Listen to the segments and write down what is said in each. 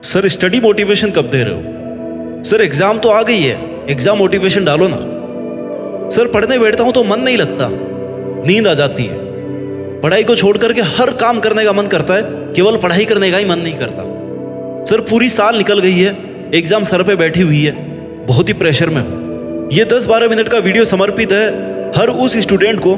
Sir study motivation कब दे रहे हो? सर एग्जाम तो आ गई है, एग्जाम मोटिवेशन डालो ना। सर पढ़ने बैठता हूं तो मन नहीं लगता, नींद आ जाती है। पढ़ाई को छोड़ करके हर काम करने का मन करता है, केवल पढ़ाई करने का ही मन नहीं करता। सर पूरी साल निकल गई है, एग्जाम सर पे बैठी हुई है, बहुत ही प्रेशर में हूं। ये 10-12 मिनट का वीडियो समर्पित है हर उस स्टूडेंट को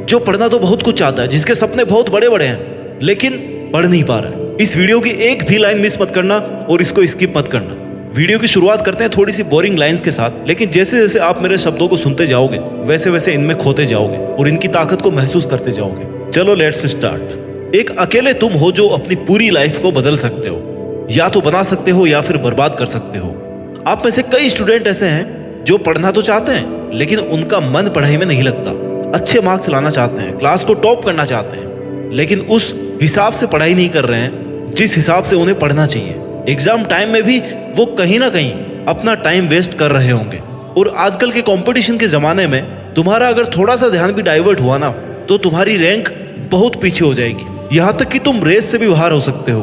जो पढ़ना तो बहुत कुछ चाहता है, जिसके सपने बहुत बड़े बड़े हैं लेकिन पढ़ नहीं पा रहा है। इस वीडियो की एक भी लाइन मिस मत करना और इसको स्किप मत करना। वीडियो की शुरुआत करते हैं थोड़ी सी बोरिंग लाइंस के साथ, लेकिन जैसे जैसे आप मेरे शब्दों को सुनते जाओगे वैसे वैसे इनमें खोते जाओगे और इनकी ताकत को महसूस करते जाओगे। चलो लेट्स स्टार्ट। एक अकेले तुम हो जो अपनी पूरी लाइफ को बदल सकते हो, या तो बना सकते हो या फिर बर्बाद कर सकते हो। आप में से कई स्टूडेंट ऐसे हैं जो पढ़ना तो चाहते हैं लेकिन उनका मन पढ़ाई में नहीं लगता। अच्छे मार्क्स लाना चाहते हैं, क्लास को टॉप करना चाहते हैं, लेकिन उस हिसाब से पढ़ाई नहीं कर रहे हैं जिस हिसाब से उन्हें पढ़ना चाहिए। एग्जाम टाइम में भी वो कहीं ना कहीं अपना टाइम वेस्ट कर रहे होंगे। और आजकल के कंपटीशन के जमाने में तुम्हारा अगर थोड़ा सा ध्यान भी डाइवर्ट हुआ ना तो तुम्हारी रैंक बहुत पीछे हो जाएगी, यहाँ तक कि तुम रेस से भी बाहर हो सकते हो।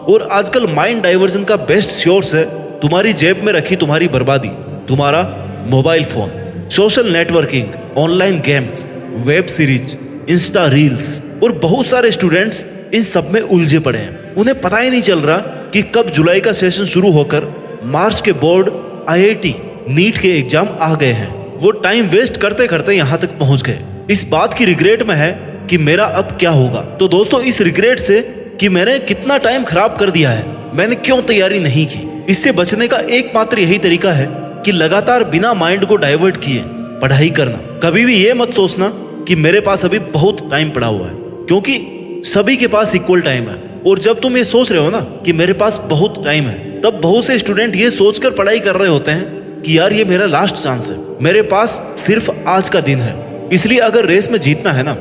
और आजकल माइंड डाइवर्जन का बेस्ट सोर्स है तुम्हारी जेब में रखी तुम्हारी बर्बादी, तुम्हारा mobile phone, social networking, online games, web series, Insta reels. और बहुत सारे स्टूडेंट्स इन सब में उलझे पड़े हैं। उन्हें पता ही नहीं चल रहा कि कब जुलाई का सेशन शुरू होकर मार्च के बोर्ड, आईआईटी, नीट के एग्जाम आ गए हैं। वो टाइम वेस्ट करते करते यहाँ तक पहुंच गए। इस बात की रिग्रेट में है कि मेरा अब क्या होगा। तो दोस्तों, इस रिग्रेट से कि मैंने कितना टाइम खराब कर दिया है, मैंने क्यों तैयारी नहीं की, इससे बचने का एकमात्र यही तरीका है कि लगातार बिना माइंड को डाइवर्ट किए पढ़ाई करना। कभी भी ये मत सोचना कि मेरे पास अभी बहुत टाइम पड़ा हुआ है, क्योंकि सभी के पास इक्वल टाइम है। और जब तुम ये सोच रहे हो ना कि मेरे पास बहुत टाइम है, तब बहुत से स्टूडेंट ये सोचकर पढ़ाई कर रहे होते हैं कि यार ये मेरा लास्ट चांस है, मेरे पास सिर्फ आज का दिन है। इसलिए अगर रेस में जीतना है ना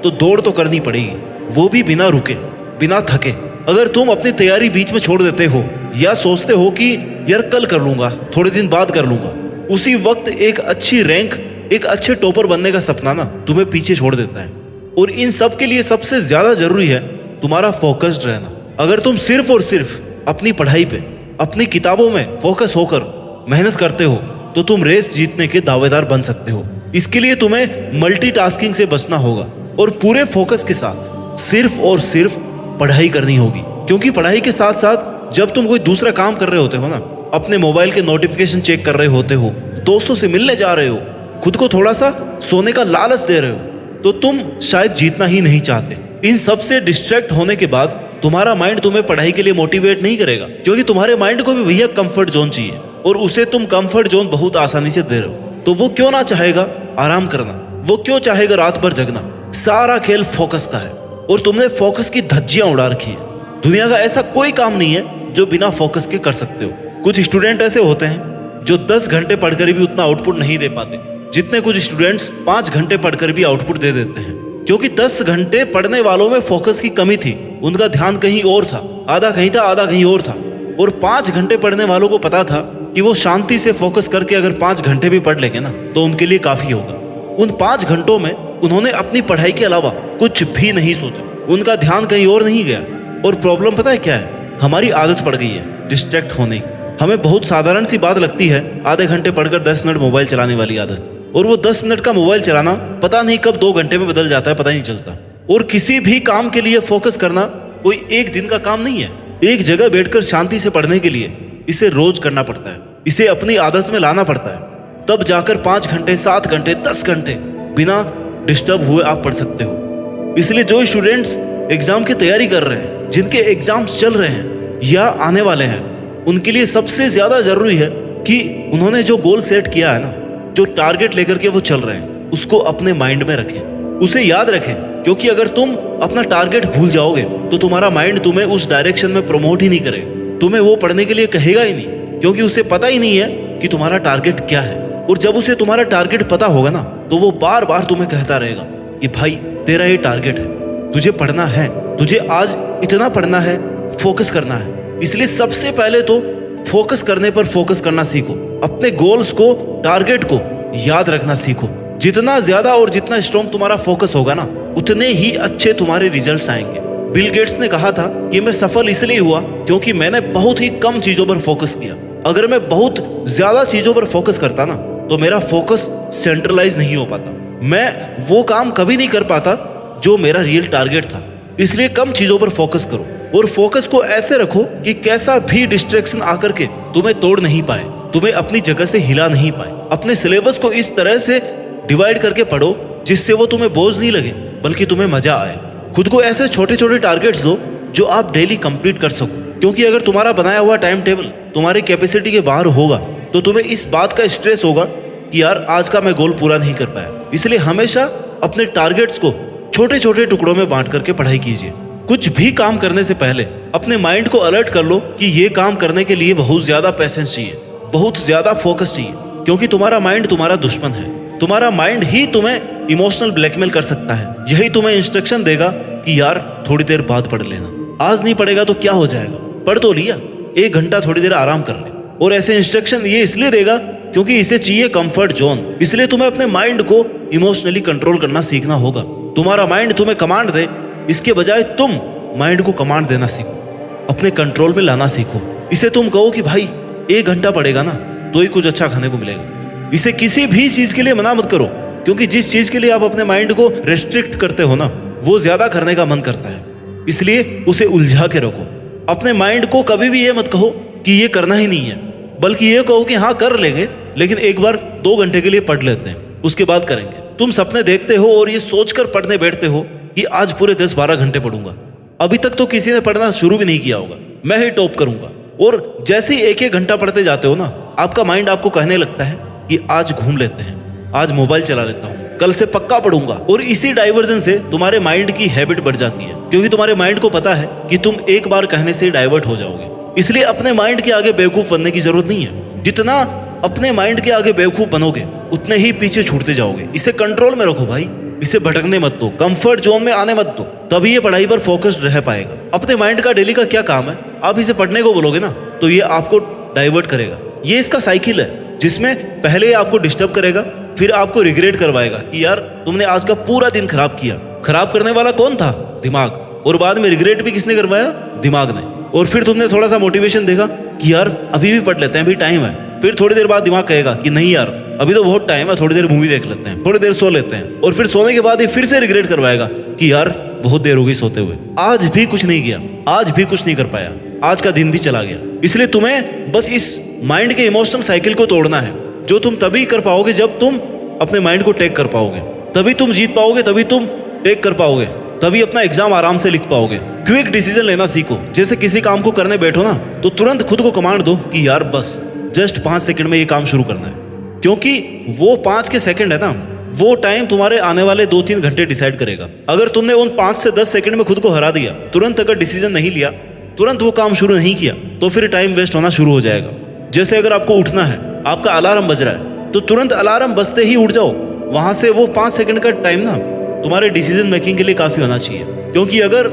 तो दौड़ तो करनी पड़ेगी, वो भी बिना रुके, बिना थके। अगर तुम अपनी तैयारी बीच में छोड़ देते हो या सोचते हो कि यार कल कर लूंगा, थोड़े दिन बाद कर लूंगा, उसी वक्त एक अच्छी रैंक, एक अच्छे टॉपर बनने का सपना ना तुम्हें पीछे छोड़ देता है। और इन सब के लिए सबसे ज्यादा जरूरी है तुम्हारा फोकस्ड रहना। अगर तुम सिर्फ और सिर्फ अपनी पढ़ाई पे, अपनी किताबों में फोकस होकर मेहनत करते हो तो तुम रेस जीतने के दावेदार बन सकते हो। इसके लिए तुम्हें मल्टीटास्किंग से बचना होगा और पूरे फोकस के साथ सिर्फ और सिर्फ पढ़ाई करनी होगी। क्योंकि पढ़ाई के साथ साथ जब तुम कोई दूसरा काम कर रहे होते हो ना, अपने मोबाइल के नोटिफिकेशन चेक कर रहे होते हो, दोस्तों से मिलने जा रहे हो, खुद को थोड़ा सा सोने का लालच दे रहे हो, तो तुम शायद जीतना ही नहीं चाहते। इन सब से डिस्ट्रैक्ट होने के बाद तुम्हारा माइंड तुम्हें पढ़ाई के लिए मोटिवेट नहीं करेगा, क्योंकि तुम्हारे माइंड को भी भैया कंफर्ट जोन चाहिए और उसे तुम कंफर्ट जोन बहुत आसानी से दे रहे हो। तो वो क्यों ना चाहेगा आराम करना, वो क्यों चाहेगा रात भर जगना। सारा खेल फोकस का है और तुमने फोकस की धज्जियां उड़ा रखी है। दुनिया का ऐसा कोई काम नहीं है जो बिना फोकस के कर सकते हो। कुछ स्टूडेंट ऐसे होते हैं जो 10 घंटे पढ़कर भी उतना आउटपुट नहीं दे पाते जितने कुछ स्टूडेंट्स 5 घंटे पढ़कर भी आउटपुट दे देते हैं। क्योंकि 10 घंटे पढ़ने वालों में फोकस की कमी थी, उनका ध्यान कहीं और था, आधा कहीं था, आधा कहीं और था। और 5 घंटे पढ़ने वालों को पता था कि वो शांति से फोकस करके अगर 5 घंटे भी पढ़ लेंगे ना तो उनके लिए काफी होगा। उन 5 घंटों में उन्होंने अपनी पढ़ाई के अलावा कुछ भी नहीं सोचा, उनका ध्यान कहीं और नहीं गया। और प्रॉब्लम पता है क्या है? हमारी आदत पड़ गई है डिस्ट्रैक्ट होने की। हमें बहुत साधारण सी बात लगती है आधे घंटे पढ़कर 10 मिनट मोबाइल चलाने वाली आदत, और वो 10 मिनट का मोबाइल चलाना पता नहीं कब 2 घंटे में बदल जाता है, पता नहीं चलता। और किसी भी काम के लिए फोकस करना कोई एक दिन का काम नहीं है। एक जगह बैठकर शांति से पढ़ने के लिए इसे रोज करना पड़ता है, इसे अपनी आदत में लाना पड़ता है। तब जाकर 5 घंटे, 7 घंटे, 10 घंटे बिना डिस्टर्ब हुए आप पढ़ सकते हो। इसलिए जो स्टूडेंट्स एग्जाम की तैयारी कर रहे हैं, जिनके एग्जाम्स चल रहे हैं या आने वाले हैं, उनके लिए सबसे ज्यादा जरूरी है कि उन्होंने जो गोल सेट किया है ना, जो टारगेट लेकर के वो चल रहे हैं, उसको अपने माइंड में रखें, उसे याद रखें। क्योंकि अगर तुम अपना टारगेट भूल जाओगे तो तुम्हारा माइंड तुम्हें उस डायरेक्शन में प्रमोट ही नहीं करेगा, तुम्हें वो पढ़ने के लिए कहेगा ही नहीं, क्योंकि उसे पता ही नहीं है कि तुम्हारा टारगेट क्या है। और जब उसे तुम्हारा टारगेट पता होगा ना तो वो बार बार तुम्हें कहता रहेगा कि भाई तेरा ये टारगेट है, तुझे पढ़ना है, तुझे आज इतना पढ़ना है, फोकस करना है। इसलिए सबसे पहले तो फोकस करने पर फोकस करना सीखो, अपने गोल्स को, टारगेट को याद रखना सीखो। जितना ज्यादा और जितना स्ट्रॉन्ग तुम्हारा फोकस होगा ना, उतने ही अच्छे तुम्हारे रिजल्ट्स आएंगे। बिल गेट्स ने कहा था कि मैं सफल इसलिए हुआ क्योंकि मैंने बहुत ही कम चीजों पर फोकस किया। अगर मैं बहुत ज्यादा चीजों पर फोकस करता ना तो मेरा फोकस सेंट्रलाइज नहीं हो पाता, मैं वो काम कभी नहीं कर पाता जो मेरा रियल टारगेट था। इसलिए कम चीजों पर फोकस करो और फोकस को ऐसे रखो कि कैसा भी डिस्ट्रैक्शन आकर के तुम्हें तोड़ नहीं पाए, तुम्हें अपनी जगह से हिला नहीं पाए। अपने सिलेबस को इस तरह से डिवाइड करके पढ़ो जिससे वो तुम्हें बोझ नहीं लगे बल्कि तुम्हें मजा आए। खुद को ऐसे छोटे छोटे टारगेट्स दो जो आप डेली कंप्लीट कर सको, क्योंकि अगर तुम्हारा बनाया हुआ टाइम टेबल तुम्हारी कैपेसिटी के बाहर होगा तो तुम्हें इस बात का स्ट्रेस होगा कि यार आज का मैं गोल पूरा नहीं कर पाया। इसलिए हमेशा अपने टारगेट्स को छोटे छोटे टुकड़ों में बांट करके पढ़ाई कीजिए। कुछ भी काम करने से पहले अपने माइंड को अलर्ट कर लो कि ये काम करने के लिए बहुत ज्यादा पेशेंस चाहिए, बहुत ज्यादा फोकस चाहिए, क्योंकि तुम्हारा माइंड तुम्हारा दुश्मन है। तुम्हारा माइंड ही तुम्हें इमोशनल ब्लैकमेल कर सकता है। यही तुम्हें इंस्ट्रक्शन देगा कि यार थोड़ी देर बाद पढ़ लेना, आज नहीं पढ़ेगा तो क्या हो जाएगा, पढ़ तो लिया, 1 घंटा थोड़ी देर आराम कर ले। और ऐसे इंस्ट्रक्शन ये इसलिए देगा क्योंकि इसे चाहिए कंफर्ट जोन। इसलिए तुम्हें अपने माइंड को इमोशनली कंट्रोल करना सीखना होगा। तुम्हारा माइंड तुम्हें कमांड दे, इसके बजाय तुम माइंड को कमांड देना सीखो, अपने कंट्रोल में लाना सीखो। इसे तुम कहो कि भाई 1 घंटा पढ़ेगा ना तो ही कुछ अच्छा खाने को मिलेगा। इसे किसी भी चीज के लिए मना मत करो, क्योंकि जिस चीज के लिए आप अपने माइंड को रेस्ट्रिक्ट करते हो ना वो ज्यादा करने का मन करता है। इसलिए उसे उलझा के रखो। अपने माइंड को कभी भी ये मत कहो कि ये करना ही नहीं है, बल्कि ये कहो कि हाँ कर लेंगे, लेकिन एक बार 2 घंटे के लिए पढ़ लेते हैं, उसके बाद करेंगे। तुम सपने देखते हो और ये सोचकर पढ़ने बैठते हो कि आज पूरे 10-12 घंटे पढ़ूंगा। अभी तक तो किसी ने पढ़ना शुरू भी नहीं किया होगा, मैं ही टॉप करूंगा। और जैसे ही 1-1 घंटा पढ़ते जाते हो ना, आपका माइंड आपको कहने लगता है कि आज घूम लेते हैं, आज मोबाइल चला लेता हूँ, कल से पक्का पढ़ूंगा। और इसी डाइवर्जन से तुम्हारे माइंड की हैबिट बढ़ जाती है, क्योंकि तुम्हारे माइंड को पता है कि तुम एक बार कहने से डाइवर्ट हो जाओगे। इसलिए अपने माइंड के आगे बेवकूफ बनने की जरूरत नहीं है। जितना अपने माइंड के आगे बेवकूफ बनोगे उतने ही पीछे छूटते जाओगे। इसे कंट्रोल में रखो भाई, इसे भटकने मत दो, कंफर्ट जोन में आने मत दो, तभी ये पढ़ाई पर फोकस्ड रह पाएगा। अपने माइंड का डेली का क्या काम है, आप इसे पढ़ने को बोलोगे ना तो ये आपको डाइवर्ट करेगा। ये इसका साइकिल है जिसमें पहले आपको डिस्टर्ब करेगा, फिर आपको रिग्रेट करवाएगा कि यार तुमने आज का पूरा दिन खराब किया। खराब करने वाला कौन था? दिमाग। और बाद में रिग्रेट भी किसने करवाया? दिमाग ने। और फिर तुमने थोड़ा सा मोटिवेशन देगा कि यार अभी भी पढ़ लेते हैं, अभी टाइम है। फिर थोड़ी देर बाद दिमाग कहेगा कि नहीं यार अभी तो बहुत टाइम है, थोड़ी देर मूवी देख लेते हैं, थोड़ी देर सो लेते हैं। और फिर सोने के बाद ये फिर से रिग्रेट करवाएगा कि यार बहुत देर हो गई सोते हुए, आज भी कुछ नहीं किया, आज भी कुछ नहीं कर पाया, आज का दिन भी चला गया। इसलिए तुम्हें बस इस माइंड के इमोशनल साइकिल को तोड़ना है, जो तुम तभी कर पाओगे जब तुम अपने माइंड को टेक कर पाओगे, तभी तुम जीत पाओगे, तभी तुम टेक कर पाओगे, तभी अपना एग्जाम आराम से लिख पाओगे। क्विक डिसीजन लेना सीखो। जैसे किसी काम को करने बैठो ना तो तुरंत खुद को कमांड दो कि यार बस जस्ट 5 सेकंड में ये काम शुरू करना है, क्योंकि वो 5 के सेकंड है ना, वो टाइम तुम्हारे आने वाले 2-3 घंटे डिसाइड करेगा। अगर तुमने उन 5 से 10 सेकंड में खुद को हरा दिया, तुरंत अगर डिसीजन नहीं लिया, तुरंत वो काम शुरू नहीं किया, तो फिर टाइम वेस्ट होना शुरू हो जाएगा। जैसे अगर आपको उठना है, आपका अलार्म बज रहा है, तो तुरंत अलार्म बजते ही उठ जाओ। वहां से वो 5 सेकंड का टाइम ना तुम्हारे डिसीजन मेकिंग के लिए काफी होना चाहिए, क्योंकि अगर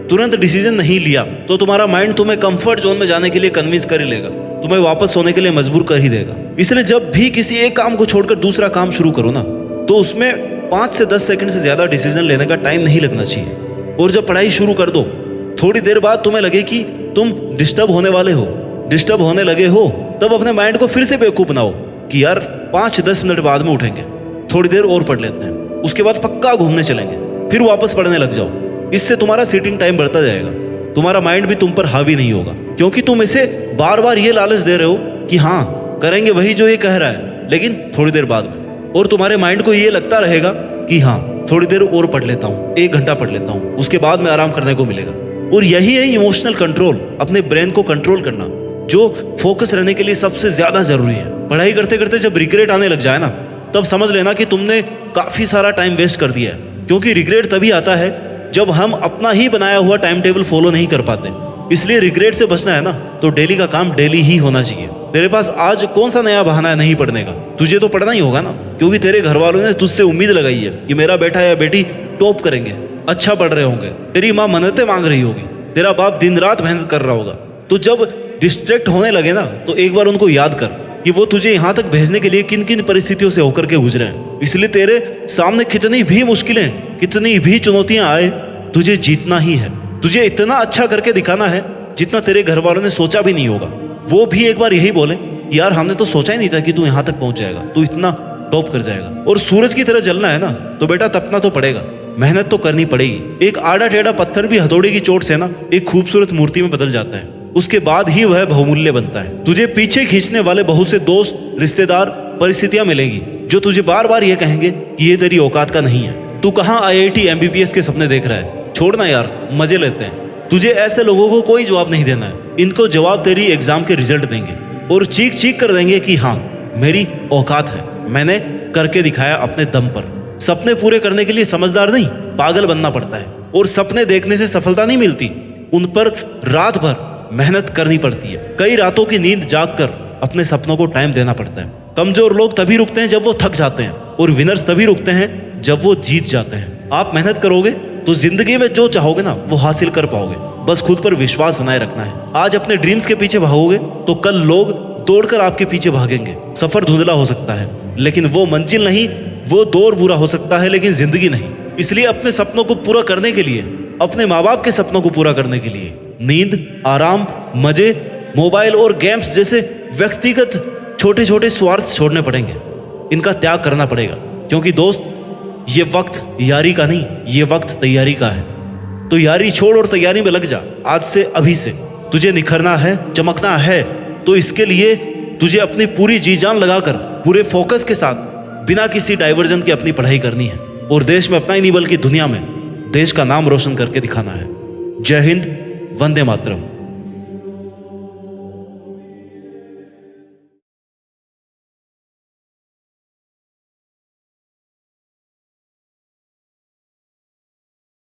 तुरंत डिसीजन नहीं लिया तो तुम्हारा माइंड तुम्हें कंफर्ट जोन में जाने के लिए कन्विंस कर ही लेगा, तुम्हें वापस सोने के लिए मजबूर कर ही देगा। इसलिए जब भी किसी एक काम को छोड़कर दूसरा काम शुरू करो ना तो उसमें 5 से 10 सेकंड से ज्यादा डिसीजन लेने का टाइम नहीं लगना चाहिए। और जब पढ़ाई शुरू कर दो, थोड़ी देर बाद तुम्हें लगे कि तुम डिस्टर्ब होने वाले हो, डिस्टर्ब होने लगे हो, तब अपने माइंड को फिर से बेवकूफ बनाओ कि यार 5-10 मिनट बाद में उठेंगे, थोड़ी देर और पढ़ लेते हैं, उसके बाद पक्का घूमने चलेंगे, फिर वापस पढ़ने लग जाओ। इससे तुम्हारा सीटिंग टाइम बढ़ता जाएगा, तुम्हारा माइंड भी तुम पर हावी नहीं होगा, क्योंकि तुम इसे बार बार ये लालच दे रहे हो कि हाँ करेंगे वही जो ये कह रहा है, लेकिन थोड़ी देर बाद में। और तुम्हारे माइंड को ये लगता रहेगा कि हाँ थोड़ी देर और पढ़ लेता हूँ, 1 घंटा पढ़ लेता हूँ, उसके बाद में आराम करने को मिलेगा। और यही है इमोशनल कंट्रोल, अपने ब्रेन को कंट्रोल करना, जो फोकस रहने के लिए सबसे ज्यादा जरूरी है। पढ़ाई करते करते जब रिग्रेट आने लग जाए ना, तब समझ लेना कि तुमने काफी सारा टाइम वेस्ट कर दिया है, क्योंकि रिग्रेट तभी आता है जब हम अपना ही बनाया हुआ टाइम टेबल फॉलो नहीं कर पाते। इसलिए रिग्रेट से बचना है ना तो डेली का काम डेली ही होना चाहिए। तेरे पास आज कौन सा नया बहाना है नहीं पढ़ने का? तुझे तो पढ़ना ही होगा ना, क्योंकि तेरे घर वालों ने तुझसे उम्मीद लगाई है कि मेरा बेटा या बेटी टॉप करेंगे, अच्छा पढ़ रहे होंगे, तेरी माँ मन्नतें मांग रही होगी, तेरा बाप दिन रात मेहनत कर रहा होगा। तो जब डिस्ट्रैक्ट होने लगे ना तो एक बार उनको याद कर कि वो तुझे यहाँ तक भेजने के लिए किन किन परिस्थितियों से होकर के गुजरे हैं। इसलिए तेरे सामने कितनी भी मुश्किलें, कितनी भी चुनौतियां आए, तुझे जीतना ही है। तुझे इतना अच्छा करके दिखाना है जितना तेरे घर वालों ने सोचा भी नहीं होगा। वो भी एक बार यही बोले कि यार हमने तो सोचा ही नहीं था कि तू यहाँ तक पहुंच जाएगा, तू इतना टॉप कर जाएगा। और सूरज की तरह जलना है ना तो बेटा तपना तो पड़ेगा, मेहनत तो करनी पड़ेगी। एक आड़ा टेढ़ा पत्थर भी हथौड़े की चोट से ना एक खूबसूरत मूर्ति में बदल जाता है, उसके बाद ही वह बहुमूल्य बनता है। तुझे पीछे खींचने वाले बहुत से दोस्त, रिश्तेदार, परिस्थितियां मिलेंगी जो तुझे बार बार ये कहेंगे कि ये तेरी औकात का नहीं है। तू कहाँ IIT MBBS के सपने देख रहा है, छोड़ना यार, मजे लेते हैं। तुझे ऐसे लोगों को कोई जवाब नहीं देना है, इनको जवाब तेरी एग्जाम के रिजल्ट देंगे और चीख चीख कर देंगे कि हाँ मेरी औकात है, मैंने करके दिखाया अपने दम पर। सपने पूरे करने के लिए समझदार नहीं पागल बनना पड़ता है, और सपने देखने से सफलता नहीं मिलती, उन पर रात भर मेहनत करनी पड़ती है। कई रातों की नींद जाग कर अपने सपनों को टाइम देना पड़ता है। कमजोर लोग तभी रुकते हैं जब वो थक जाते हैं, और विनर्स तभी रुकते हैं जब वो जीत जाते हैं। आप मेहनत करोगे तो जिंदगी में जो चाहोगे ना वो हासिल कर पाओगे, बस खुद पर विश्वास बनाए रखना है। आज अपने ड्रीम्स के पीछे भागोगे तो कल लोग दौड़कर आपके पीछे भागेंगे। सफर धुंधला हो सकता है लेकिन वो मंजिल नहीं, वो दौर बुरा हो सकता है लेकिन जिंदगी नहीं। इसलिए अपने सपनों को पूरा करने के लिए, अपने माँ बाप के सपनों को पूरा करने के लिए नींद, आराम, मजे, मोबाइल और गेम्स जैसे व्यक्तिगत छोटे छोटे स्वार्थ छोड़ने पड़ेंगे। इनका त्याग करना पड़ेगा, क्योंकि दोस्त ये वक्त यारी का नहीं, ये वक्त तैयारी का है। तो यारी छोड़ और तैयारी में लग जा आज से, अभी से। तुझे निखरना है, चमकना है, तो इसके लिए तुझे अपनी पूरी जी जान लगाकर पूरे फोकस के साथ बिना किसी डाइवर्जन के अपनी पढ़ाई करनी है, और देश में अपना ही नहीं बल्कि दुनिया में देश का नाम रोशन करके दिखाना है। जय हिंद, वंदे मातरम।